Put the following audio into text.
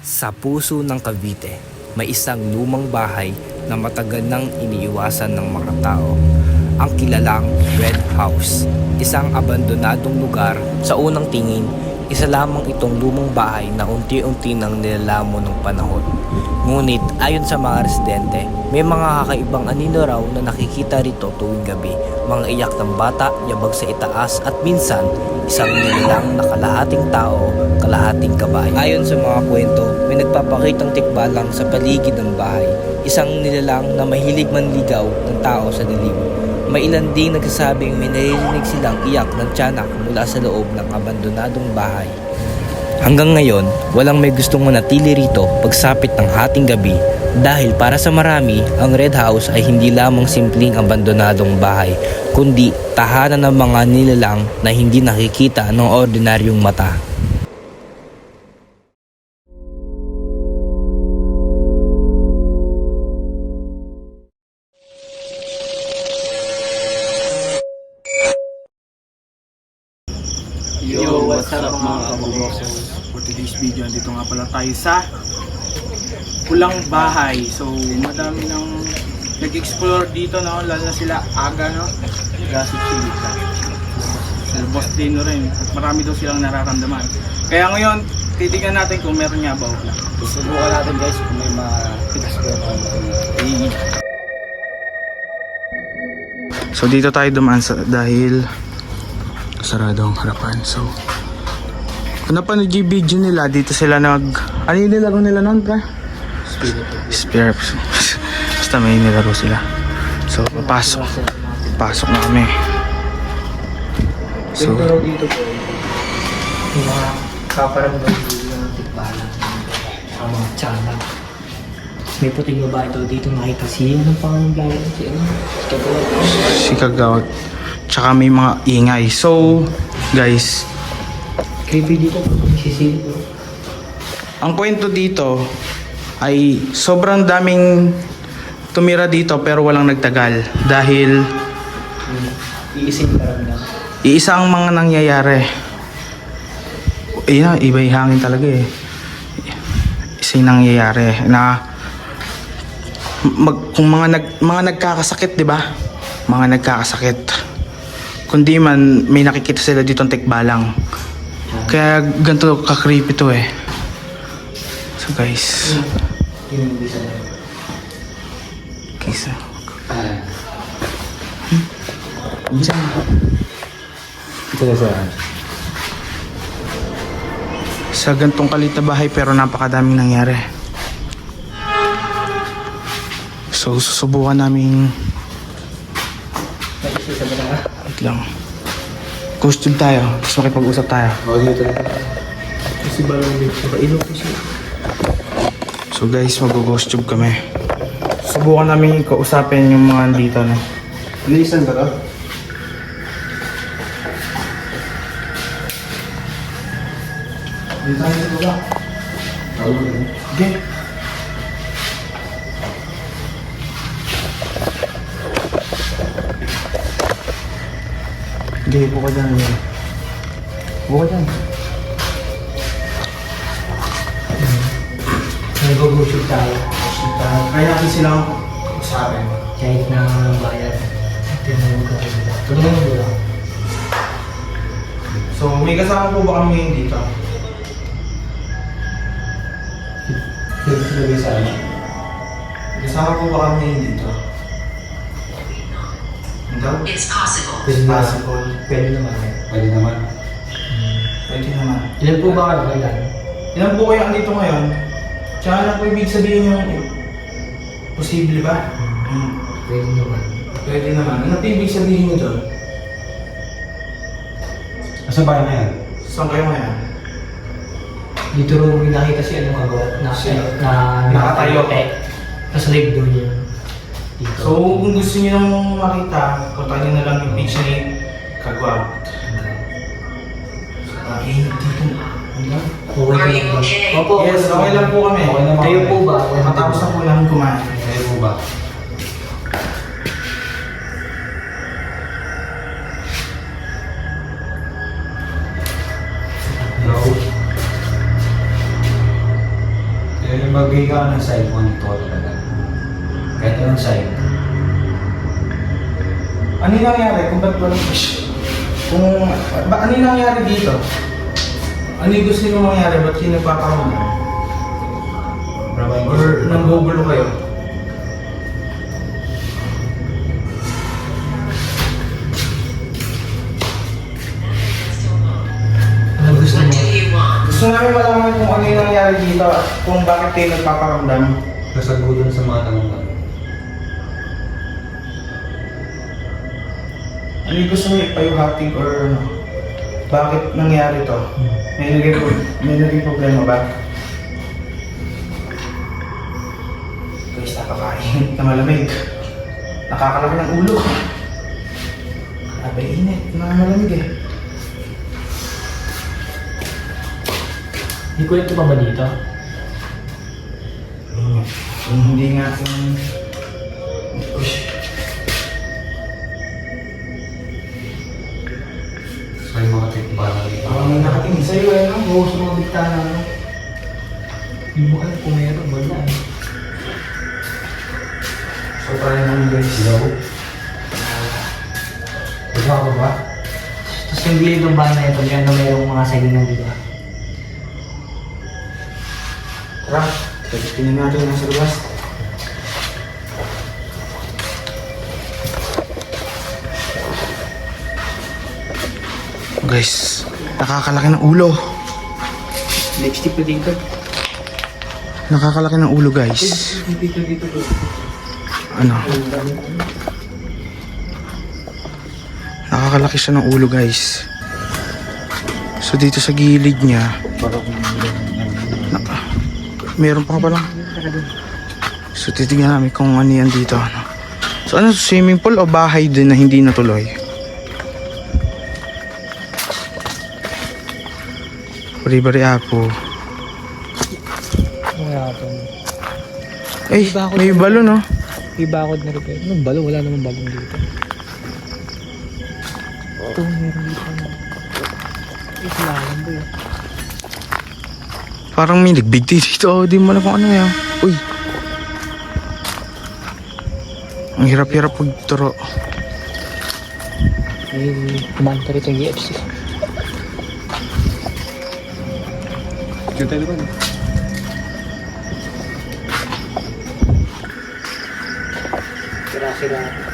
Sa puso ng Cavite, may isang lumang bahay na matagal nang iniiwasan ng mga tao. Ang kilalang Red House, isang abandonadong lugar. Sa unang tingin, isa lamang itong lumang bahay na unti-unti nang nilalamo ng panahon. Ngunit ayon sa mga residente, may mga kakaibang anino raw na nakikita rito tuwing gabi. Mga iyak ng bata, yabag sa itaas at minsan, isang nilalang na kalahating tao, kalahating kabayo. Ayon sa mga kwento, may nagpapakitang tikbalang sa paligid ng bahay. Isang nilalang na mahilig manligaw ng tao sa dilim. May ilan ding nagsasabing may naririnig silang iyak ng tiyanak mula sa loob ng abandonadong bahay. Hanggang ngayon, walang may gustong manatili rito pagsapit ng hating gabi dahil para sa marami, ang Red House ay hindi lamang simpleng abandonadong bahay, kundi tahanan ng mga nilalang na hindi nakikita ng ordinaryong mata. Yo, what's up mga kabogos? For today's video, andito nga pala tayo sa Pulang Bahay. So, madami nang nag-explore dito, no? Lalo na sila Aga, no? Gossip Chilita. Sila Boss Dino rin. At marami daw silang nararamdaman. Kaya ngayon, titignan natin kung meron nga ba o wala. Susubukan natin guys kung may ma-explore pa. So, dito tayo dumaan dahil sarado ang harapan. So, kung napanood yung video nila, dito sila ano yung nilaro nila noon, pre? Spirit. Basta may nilaro sila. So, pasok na kami. So, dito po, yung mga kaparamdam ng tikbalan, ang mga tsana. May puting babae ito dito nakita siya ng panganglayan si Kagawad. Tsaka may mga ingay. So, guys, creepy dito, sisili po. ang kwento dito ay sobrang daming tumira dito pero walang nagtagal dahil Iisip karamdam. iisa ang mga nangyayari. Iba yung hangin talaga eh. Isa yung nangyayari na kung mga nagkakasakit, di ba? Mga nagkakasakit. Kundi man may nakikita sila dito ng tikbalang. Kaya ganito ka-creepy to eh. So guys. Yung bisa na. Kisa. Ito na sa Sa gantong kalit na bahay pero napakadaming nangyari. So susubukan namin. Wait lang. Ghost tube tayo. Tapos makipag-usap tayo. dito na. Kasi balong dito. Ilong ko siya. So guys, mag-ghost tube kami. Subukan namin kausapin yung mga dito, no? Listen ba to? Dito tayo sa baba. Okay. Okay, buka dyan. Buka dyan. Nag-gusog tayo. Kaya natin silang kausapin. Kahit na bayad. Tinawag ko dito. Tulungan mo lang. So, may kasama po ba kami ngayon dito? Dito sila sa ano? May kasama po ba kami ngayon dito? Hindi? It's possible. Pwede na. Possible. Pwede naman eh. Pwede naman. Pwede naman. Ilan po ba kayo? Ilan? Ilan po kayo andito ngayon? Tsaka ano po ibig sabihin yung posible ba? Pwede naman. Pwede naman. Ano po ibig sabihin nyo doon? Asa ba na yan? Saan kayo ngayon? Dito rin may nakita si ano kagawa na Nakatayo. Tapos live doon niya. Dito. So, kung gusto nyo nang makita, punta nyo na lang yung page ni Kagwag. Okay, dito na. Okay Are lang you ba? okay? Opo, Yes, okay lang po kami. Okay lang. Kayo po ba? Matapos na po namin kumain. Kaya mo ba? No. Magbagay ka ng side kung ito talaga. Kahit anong side. Ano yung nangyari? Kung ba't walang ano yung nangyari dito? Ano yung gusto nyo mangyari? Ba't sino nagpaparamdam? Or nanggugulo kayo? Ano gusto mo? Gusto namin malaman kung ano yung nangyari dito at kung bakit kayo nagpaparamdam. Kasagutan sa mga tanong natin. Ano yung gusto nyo ipayuhati or ano? Bakit nangyari to? May naging problema ba? Guys, napakainit na malamig. Nakakalaki ng ulo. Abay, init. Malamig eh. May kwento pa ba dito? Hindi nga push. So yung mga tikbalan dito. May nakatingin sa'yo eh, no? Buhos sa mga bigtana, no? Hindi mo alam kung meron ba na. So, tayo naman guys. Diba ako ba? Tapos yung gilid ng bahay na ito, diyan na mayroong mga sagingan dito. Tara, tingnan natin yung nasa labas. Guys, nakakalaki ng ulo. Lipstick pa dito. Nakakalaki ng ulo guys. Dito. Ano? Nakakalaki siya ng ulo guys. So dito sa gilid niya, meron pa pala. So titignan namin kung ano yan dito. Ano. So ano, swimming pool o bahay din na hindi natuloy? Bari-bari apo. Wala ito. Eh, may balon no? May bakod na repair. Anong balong? Wala namang balong dito. Ito, meron dito na. Ito lang ba yun? Parang may nagbigti dito. Di mo alam kung ano yan. Uy. Ang hirap-hirap pagturo. May kumanta rito yung EFC. Dito tayo ba? Sira-sira.